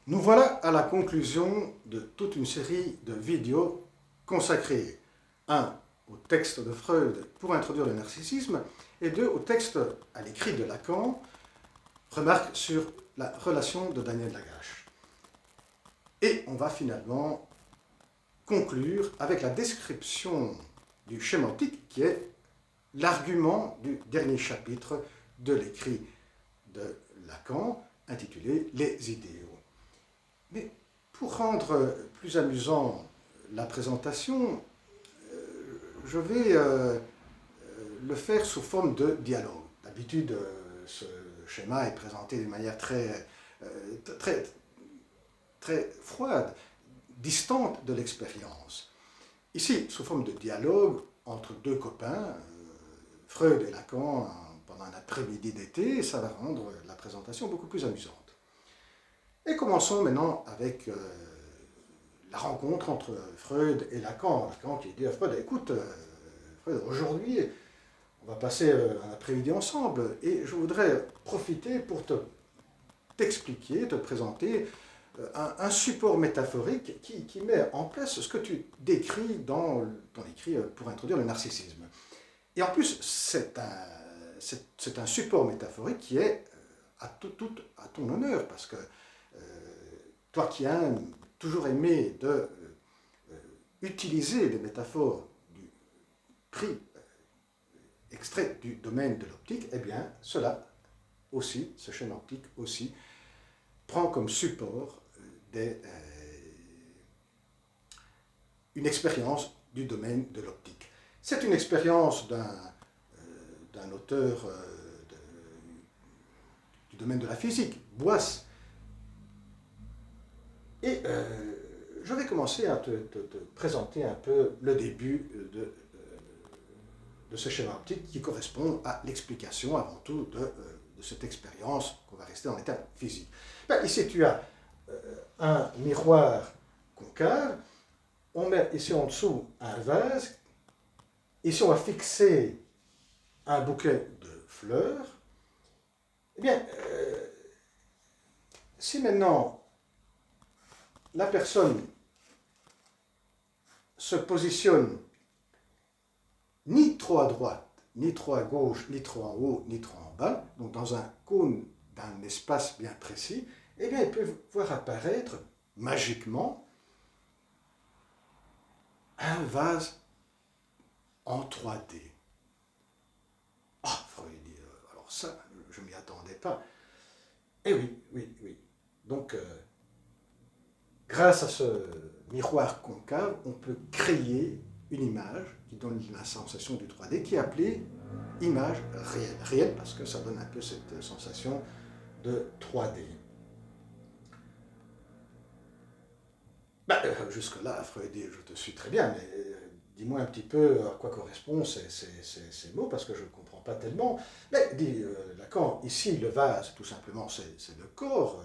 Nous voilà à la conclusion de toute une série de vidéos consacrées, un, au texte de Freud pour introduire le narcissisme, et deux, au texte à l'écrit de Lacan, remarque sur la relation de Daniel Lagache. Et on va finalement conclure avec la description du schématique qui est l'argument du dernier chapitre de l'écrit de Lacan, intitulé Les idéaux. Mais pour rendre plus amusant la présentation, je vais le faire sous forme de dialogue. D'habitude, ce schéma est présenté d'une manière très, très froide, distante de l'expérience. Ici, sous forme de dialogue entre deux copains, Freud et Lacan, pendant un après-midi d'été, ça va rendre la présentation beaucoup plus amusante. Et commençons maintenant avec la rencontre entre Freud et Lacan. Lacan qui dit à Freud, écoute, Freud, aujourd'hui, on va passer un après-midi ensemble et je voudrais profiter pour t'expliquer, te présenter un support métaphorique qui met en place ce que tu décris dans ton écrit pour introduire le narcissisme. Et en plus, c'est un support métaphorique qui est à ton honneur, parce que toi qui as toujours aimé utiliser les métaphores du prix extrait du domaine de l'optique, eh bien, cela aussi, ce schéma optique aussi, prend comme support une expérience du domaine de l'optique. C'est une expérience d'un auteur du domaine de la physique, Boisse. Et je vais commencer à te présenter un peu le début de ce schéma optique qui correspond à l'explication avant tout de cette expérience qu'on va rester en état physique. Ben, ici, tu as un miroir concave. On met ici en dessous un vase. Ici, on va fixer un bouquet de fleurs. Eh bien, si maintenant la personne se positionne ni trop à droite, ni trop à gauche, ni trop en haut, ni trop en bas, donc dans un cône d'un espace bien précis, eh bien, ils peuvent voir apparaître magiquement un vase en 3D. Ah, Freud dit, alors ça, je ne m'y attendais pas. Eh oui, oui, oui. Donc, grâce à ce miroir concave, on peut créer une image qui donne la sensation du 3D, qui est appelée image réelle. Réelle parce que ça donne un peu cette sensation de 3D. Ben, jusque-là, Freud dit, je te suis très bien, mais dis-moi un petit peu à quoi correspondent ces mots, parce que je ne comprends pas tellement. Mais, dit Lacan, ici, le vase, tout simplement, c'est le corps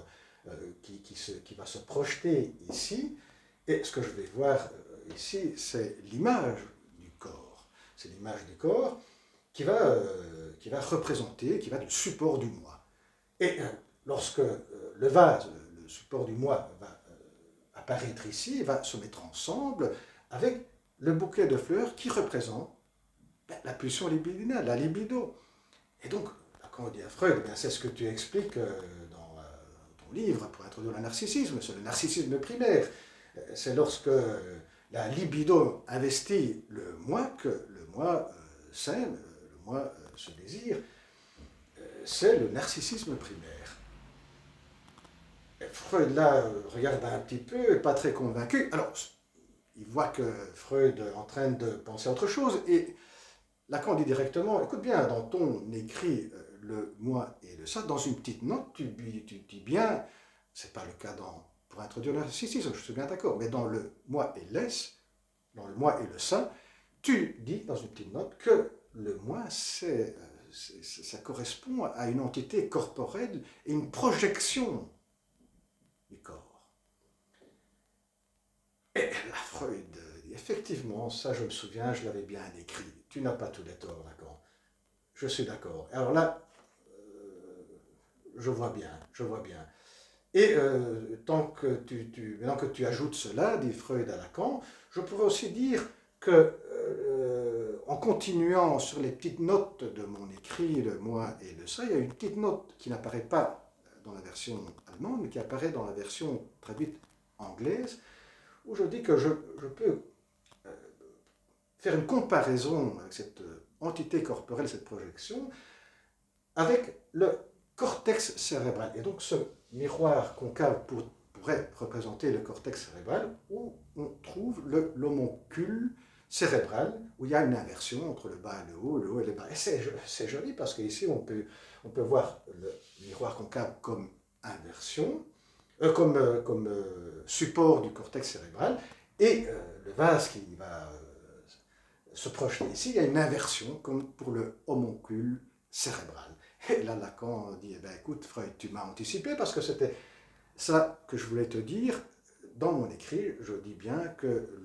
qui va se projeter ici, et ce que je vais voir ici, c'est l'image du corps. C'est l'image du corps qui va représenter, qui va être le support du moi. Et lorsque le vase, le support du moi, va apparaître ici, va se mettre ensemble avec le bouquet de fleurs qui représente la pulsion libidinale, la libido. Et donc, quand on dit à Freud, c'est ce que tu expliques dans ton livre pour introduire le narcissisme, c'est le narcissisme primaire. C'est lorsque la libido investit le moi que le moi s'aime, le moi se désire. C'est le narcissisme primaire. Freud, là, regarde un petit peu, pas très convaincu. Alors, il voit que Freud est en train de penser à autre chose, et Lacan dit directement, écoute bien, dans ton écrit, le moi et le ça, dans une petite note, tu dis bien, c'est pas le cas pour introduire le narcissisme, je suis bien d'accord, mais dans le moi et l'ess, dans le moi et le ça, tu dis dans une petite note que le moi, ça correspond à une entité corporelle et une projection du corps. Et la Freud dit, effectivement, ça je me souviens, je l'avais bien écrit. Tu n'as pas tous les torts, d'accord. Je suis d'accord. Alors là, je vois bien, je vois bien. Et maintenant que tu ajoutes cela, dit Freud à Lacan, je pourrais aussi dire que, en continuant sur les petites notes de mon écrit, le moi et le ça, il y a une petite note qui n'apparaît pas dans la version allemande, mais qui apparaît dans la version traduite anglaise, où je dis que je peux faire une comparaison avec cette entité corporelle, cette projection, avec le cortex cérébral. Et donc ce miroir concave pourrait représenter le cortex cérébral, où on trouve l'homoncule cérébral, où il y a une inversion entre le bas et le haut et le bas. Et c'est joli parce qu'ici on peut voir le miroir concave comme inversion, comme support du cortex cérébral, et le vase qui va se projeter ici, il y a une inversion comme pour le homoncule cérébral. Et là, Lacan dit, eh bien, écoute, Freud, tu m'as anticipé parce que c'était ça que je voulais te dire. Dans mon écrit, je dis bien que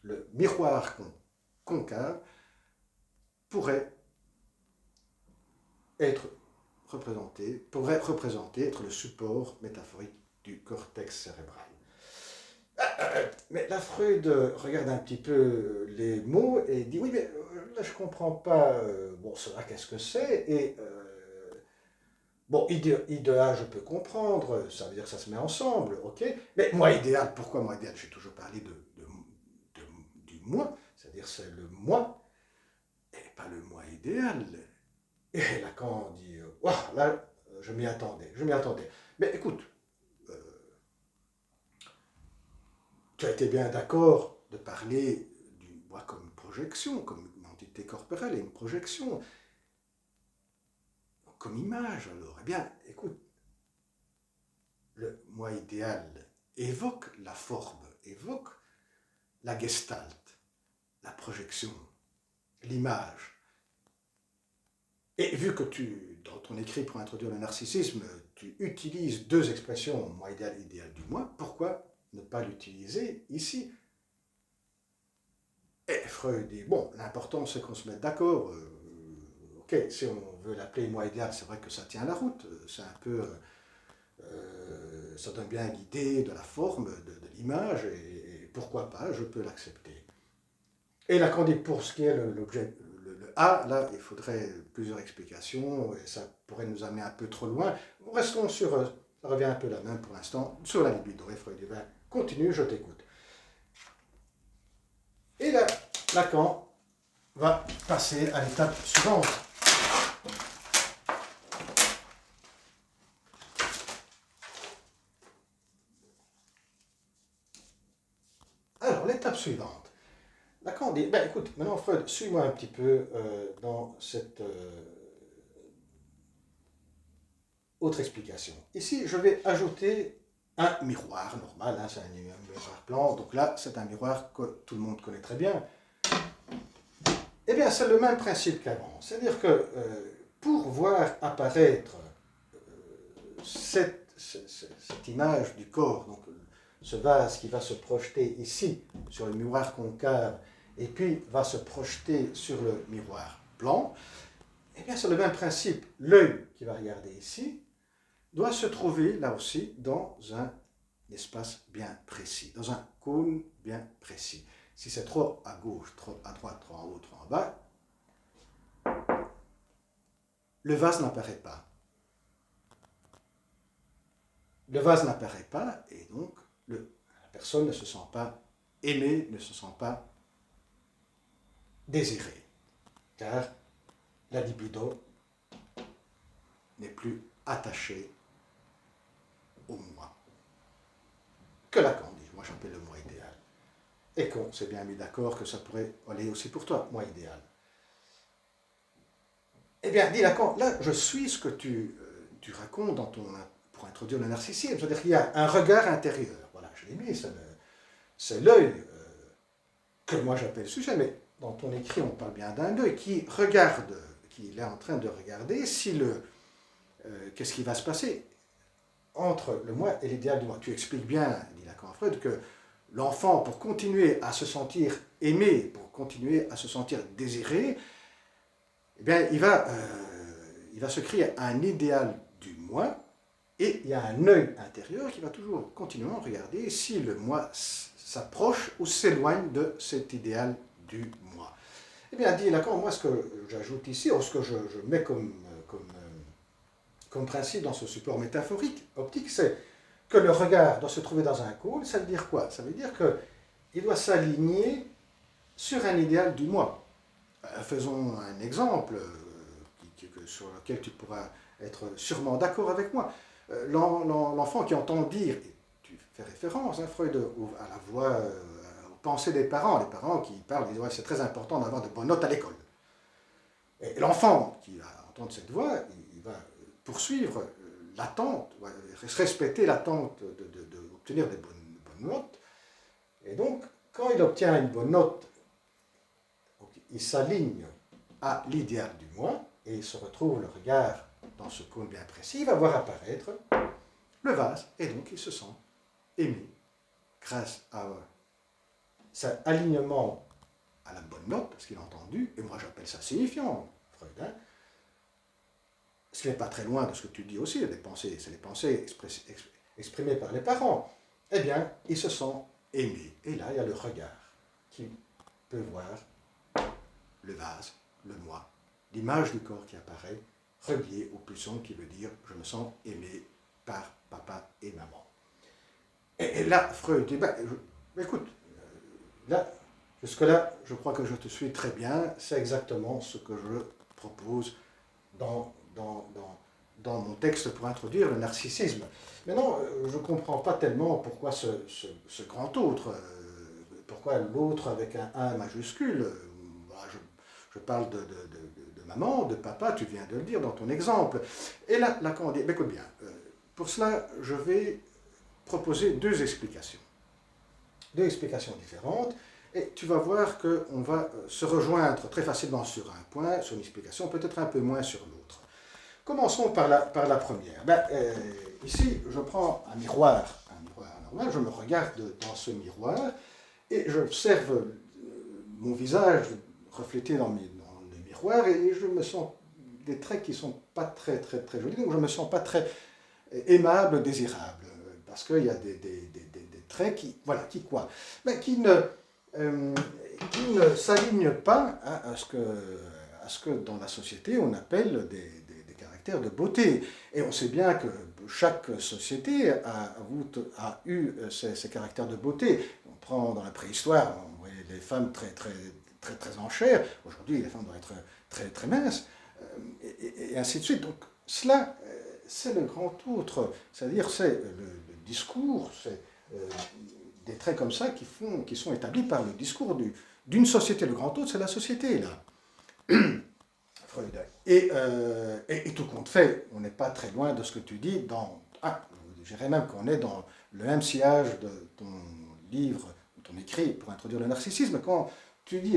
le miroir concave pourrait représenter, être le support métaphorique du cortex cérébral. Mais là, Freud regarde un petit peu les mots et dit, oui, mais là, je ne comprends pas, bon, cela, qu'est-ce que c'est? Et, bon, idéal, je peux comprendre, ça veut dire que ça se met ensemble, ok? Mais moi idéal, pourquoi moi idéal? J'ai toujours parlé du moi, c'est-à-dire c'est le moi, et pas le moi idéal. Et Lacan dit, wow, là, je m'y attendais. Mais écoute, tu as été bien d'accord de parler du moi comme une projection, comme une entité corporelle et une projection, comme image alors. Eh bien, écoute, le moi idéal évoque la forme, évoque la gestalt, la projection, l'image. Et vu que dans ton écrit pour introduire le narcissisme, tu utilises deux expressions, moi idéal, idéal du moi, pourquoi ne pas l'utiliser ici? Et Freud dit, bon, l'important c'est qu'on se mette d'accord. Ok, si on veut l'appeler moi idéal, c'est vrai que ça tient la route. C'est un peu, ça donne bien l'idée de la forme, de l'image, et pourquoi pas, je peux l'accepter. Et Lacan dit, pour ce qui est l'objet, le A, là, il faudrait plusieurs explications, et ça pourrait nous amener un peu trop loin. Restons sur, ça revient un peu la même pour l'instant, sur la libido. Et Freud dit, ben, continue, je t'écoute. Et là, Lacan va passer à l'étape suivante. Alors, l'étape suivante. Lacan dit, ben écoute, maintenant Freud, suis-moi un petit peu dans cette autre explication. Ici, je vais ajouter un miroir normal, hein, c'est un miroir blanc, donc là, c'est un miroir que tout le monde connaît très bien. Eh bien, c'est le même principe qu'avant. C'est-à-dire que pour voir apparaître cette image du corps, donc ce vase qui va se projeter ici sur le miroir concave et puis va se projeter sur le miroir blanc, eh bien c'est le même principe. L'œil qui va regarder ici doit se trouver là aussi dans un espace bien précis, dans un cône bien précis. Si c'est trop à gauche, trop à droite, trop en haut, trop en bas, le vase n'apparaît pas. Le vase n'apparaît pas et donc la personne ne se sent pas aimée, ne se sent pas désirée. Car la libido n'est plus attachée au moi. Que Lacan dit, moi j'appelle le moi idéal. Et qu'on s'est bien mis d'accord que ça pourrait aller aussi pour toi, moi idéal. Eh bien, dit Lacan, là je suis ce que tu racontes pour introduire le narcissisme. C'est-à-dire qu'il y a un regard intérieur. Voilà, je l'ai mis, c'est l'œil que moi j'appelle sujet, mais dans ton écrit on parle bien d'un œil qui regarde, qui est en train de regarder si qu'est-ce qui va se passer entre le moi et l'idéal du moi. Tu expliques bien, dit Lacan Freud, que l'enfant, pour continuer à se sentir aimé, pour continuer à se sentir désiré, eh bien, il va se créer un idéal du moi, Et il y a un œil intérieur qui va toujours continuellement regarder si le moi s'approche ou s'éloigne de cet idéal du moi. Eh bien, dit Lacan, moi, ce que j'ajoute ici, ou ce que je mets comme principe dans ce support métaphorique, optique, c'est que le regard doit se trouver dans un cône. Ça veut dire quoi? Ça veut dire qu'il doit s'aligner sur un idéal du moi. Faisons un exemple sur lequel tu pourras être sûrement d'accord avec moi. L'enfant qui entend dire, et tu fais référence, hein, Freud, à la voix, aux pensées des parents, les parents qui parlent, ils disent ouais, c'est très important d'avoir de bonnes notes à l'école. Et l'enfant qui va entendre cette voix, il va poursuivre l'attente, respecter l'attente d'obtenir des bonnes notes. Et donc, quand il obtient une bonne note, il s'aligne à l'idéal du moi et il se retrouve le regard dans ce cône bien précis, il va voir apparaître le vase et donc il se sent aimé grâce à cet alignement à la bonne note, parce qu'il a entendu, et moi j'appelle ça signifiant, Freud, hein, ce qui n'est pas très loin de ce que tu dis aussi, c'est les pensées exprimées par les parents, eh bien, il se sent aimé. Et là, il y a le regard qui peut voir le vase, le moi, l'image du corps qui apparaît, reliée au pulsion qui veut dire « je me sens aimé par papa et maman ». Et là, Freud dit « écoute, là, jusque-là, je crois que je te suis très bien, c'est exactement ce que je propose dans mon texte pour introduire le narcissisme. Maintenant, je ne comprends pas tellement pourquoi ce grand autre, pourquoi l'autre avec un 1 majuscule. Je parle de maman, de papa, tu viens de le dire dans ton exemple. Et là, Lacan dit, écoute bien, pour cela, je vais proposer deux explications différentes, et tu vas voir qu'on va se rejoindre très facilement sur un point, sur une explication, peut-être un peu moins sur l'autre. Commençons par la première. Ici, je prends un miroir normal, je me regarde dans ce miroir, et j'observe mon visage reflété dans le miroir, et je me sens des traits qui ne sont pas très jolis, donc je ne me sens pas très aimable, désirable, parce qu'il y a des traits qui ne s'alignent pas à ce que dans la société on appelle des caractères de beauté. Et on sait bien que chaque société a eu ces caractères de beauté. On prend dans la préhistoire, on voyait les femmes très en chair. Aujourd'hui, les femmes doivent être très minces, et ainsi de suite. Donc cela, c'est le grand autre, c'est-à-dire c'est le discours, c'est des traits comme ça qui sont établis par le discours d'une société. Le grand autre, c'est la société, là. Freud. Et tout compte fait, on n'est pas très loin de ce que tu dis je dirais même qu'on est dans le même sillage de ton livre, de ton écrit pour introduire le narcissisme,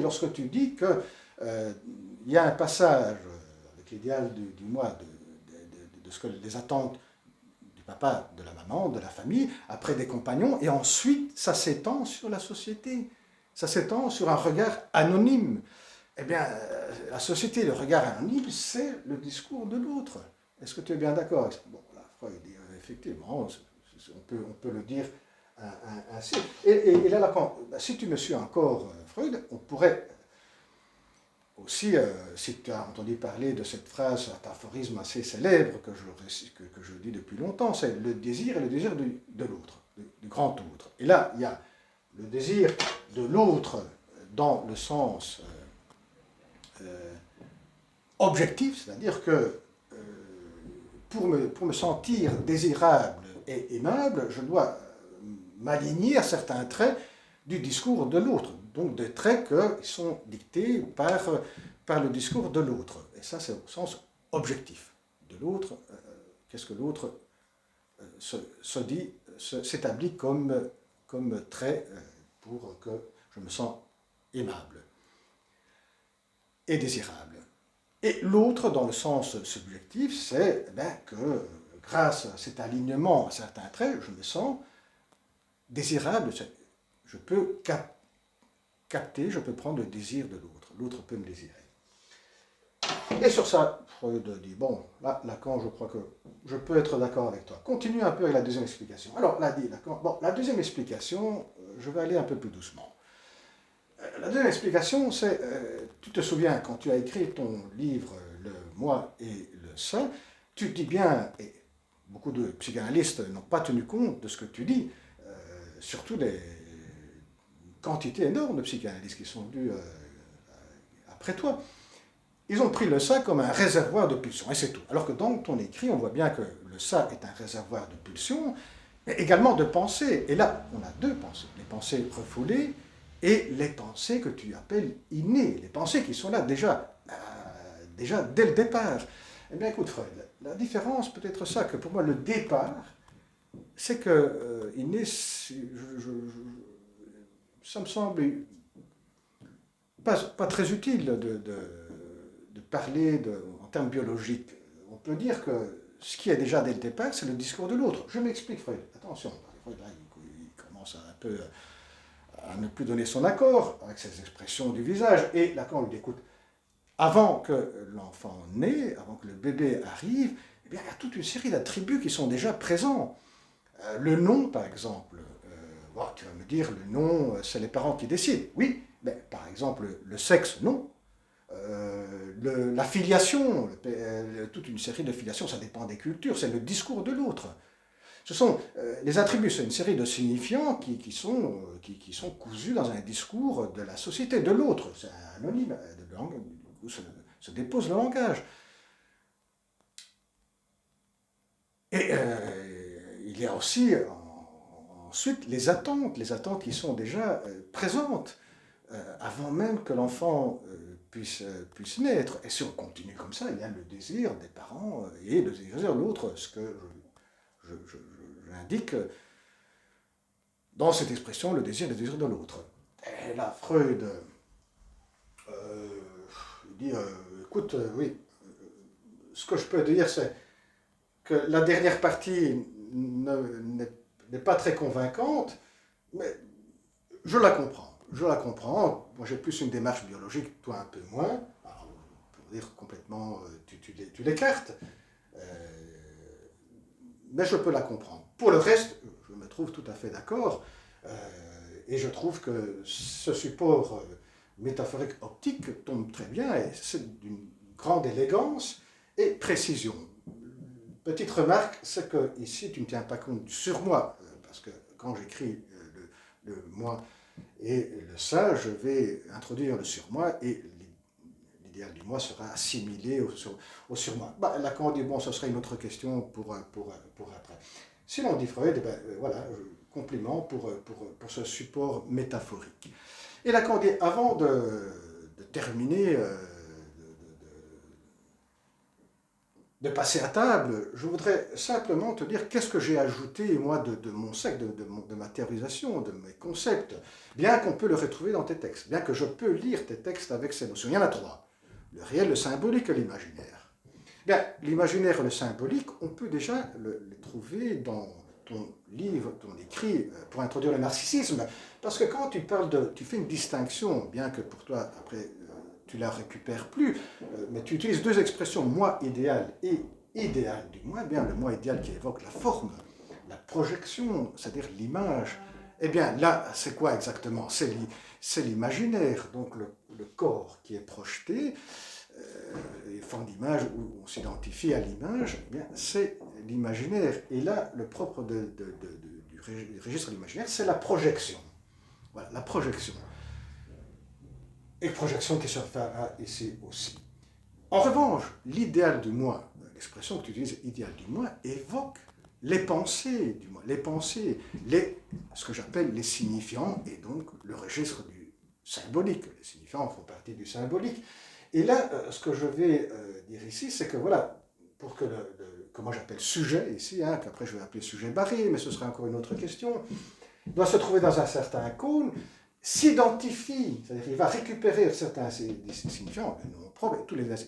lorsque tu dis que il y a un passage avec l'idéal du moi, de ce que les attentes du papa, de la maman, de la famille, après des compagnons, et ensuite ça s'étend sur la société, ça s'étend sur un regard anonyme. Eh bien, la société, le regard anonyme, c'est le discours de l'autre. Est-ce que tu es bien d'accord? Bon, là, Freud dit, effectivement, on peut le dire ainsi. Et là, si tu me suis encore, Freud, on pourrait aussi, si tu as entendu parler de cette phrase, cet aphorisme assez célèbre que je dis depuis longtemps, c'est le désir et le désir de l'autre, du grand autre. Et là, il y a le désir de l'autre dans le sens objectif, c'est-à-dire que pour me sentir désirable et aimable, je dois m'aligner à certains traits du discours de l'autre, donc des traits qui sont dictés par le discours de l'autre. Et ça, c'est au sens objectif de l'autre. Qu'est-ce que l'autre s'établit comme trait pour que je me sens aimable et désirable. Et l'autre, dans le sens subjectif, c'est que grâce à cet alignement à certains traits, je me sens désirable. Je peux capter, je peux prendre le désir de l'autre. L'autre peut me désirer. Et sur ça, Freud dit, bon, là, Lacan, je crois que je peux être d'accord avec toi. Continue un peu avec la deuxième explication. Alors, là, dit Lacan, bon, la deuxième explication, je vais aller un peu plus doucement. La deuxième explication, c'est, tu te souviens, quand tu as écrit ton livre, Le moi et le ça, tu dis bien, et beaucoup de psychanalystes n'ont pas tenu compte de ce que tu dis, surtout des quantités énormes de psychanalystes qui sont venus après toi. Ils ont pris le ça comme un réservoir de pulsions, et c'est tout. Alors que dans ton écrit, on voit bien que le ça est un réservoir de pulsions, mais également de pensées. Et là, on a deux pensées. Les pensées refoulées et les pensées que tu appelles innées. Les pensées qui sont là déjà dès le départ. Eh bien, écoute, Freud, la différence peut être ça, que pour moi, le départ, c'est que inné, ça me semble pas très utile de parler en termes biologiques. On peut dire que ce qui est déjà dès le départ, c'est le discours de l'autre. Je m'explique, Freud. Attention, Freud, là, il commence un peu à ne plus donner son accord avec ces expressions du visage. Et Lacan lui dit, écoute, avant que l'enfant naît, avant que le bébé arrive, eh bien, il y a toute une série d'attributs qui sont déjà présents. Le nom, par exemple. Bon, tu vas me dire, le nom, c'est les parents qui décident. Oui, mais par exemple, le sexe, non. La filiation, toute une série de filiations, ça dépend des cultures, c'est le discours de l'autre. Ce sont les attributs, c'est une série de signifiants qui sont cousus dans un discours de la société, de l'autre. C'est anonyme, où se dépose le langage. Et il y a aussi ensuite les attentes qui sont déjà présentes avant même que l'enfant puisse naître. Et si on continue comme ça, il y a le désir des parents et le désir de l'autre, ce que j'indique dans cette expression, le désir de l'autre. Et là, Freud dit, écoute, oui, ce que je peux te dire, c'est que la dernière partie n'est pas très convaincante, mais je la comprends. Je la comprends. Moi, j'ai plus une démarche biologique, toi un peu moins. Alors, pour dire complètement, tu l'écartes. Mais je peux la comprendre. Pour le reste, je me trouve tout à fait d'accord. Et je trouve que ce support métaphorique optique tombe très bien et c'est d'une grande élégance et précision. Petite remarque, c'est que ici tu ne tiens pas compte du surmoi, parce que quand j'écris le moi et le ça, je vais introduire le surmoi et l'idéal du moi sera assimilé au surmoi. Bah, Lacan dit, bon, ce serait une autre question pour après. Sinon, dit Freud, ben, voilà, compliment pour ce support métaphorique. Et Lacan dit, avant de terminer, de passer à table, je voudrais simplement te dire qu'est-ce que j'ai ajouté, moi, de mon secte, de ma théorisation, de mes concepts, bien qu'on peut le retrouver dans tes textes, bien que je peux lire tes textes avec ces notions. Il y en a trois, le réel, le symbolique et l'imaginaire. Bien, l'imaginaire et le symbolique, on peut déjà les trouver dans ton livre, ton écrit, pour introduire le narcissisme, parce que quand tu fais une distinction, bien que pour toi, après, tu la récupères plus, mais tu utilises deux expressions, moi idéal et idéal du moi, bien le moi idéal qui évoque la forme, la projection, c'est-à-dire l'image. Eh bien là, c'est quoi exactement? C'est l'imaginaire, donc le corps qui est projeté, les formes d'image où on s'identifie à l'image, eh bien c'est l'imaginaire. Et là, le propre du registre de l'imaginaire, c'est la projection. Voilà, la projection. Et projection qui se fera ici aussi. En revanche, l'idéal du moi, l'expression que tu utilises, idéal du moi, évoque les pensées du moi, les pensées, ce que j'appelle les signifiants, et donc le registre du symbolique. Les signifiants font partie du symbolique. Et là, ce que je vais dire ici, c'est que voilà, pour que que moi j'appelle sujet ici, qu'après je vais appeler sujet barré, mais ce sera encore une autre question, doit se trouver dans un certain cône, s'identifie, c'est-à-dire il va récupérer certains signifiants, non propres,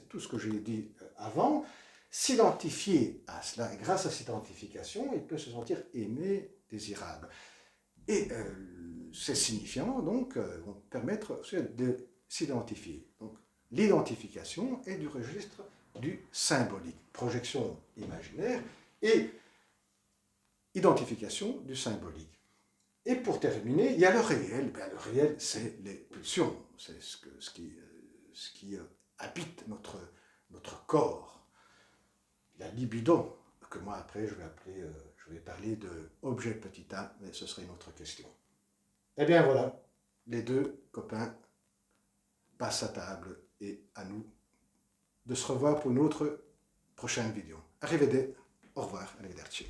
tout ce que j'ai dit avant, s'identifier à cela, et grâce à cette identification, il peut se sentir aimé, désirable. Et ces signifiants, donc, vont permettre de s'identifier. Donc, l'identification est du registre du symbolique. Projection imaginaire et identification du symbolique. Et pour terminer, il y a le réel. Le réel, c'est les pulsions, c'est ce qui habite notre corps. La libido, que moi après je vais parler de objet petit a, mais ce serait une autre question. Eh bien voilà, les deux copains passent à table et à nous de se revoir pour une autre prochaine vidéo. Arrivederci, au revoir, arrivederci.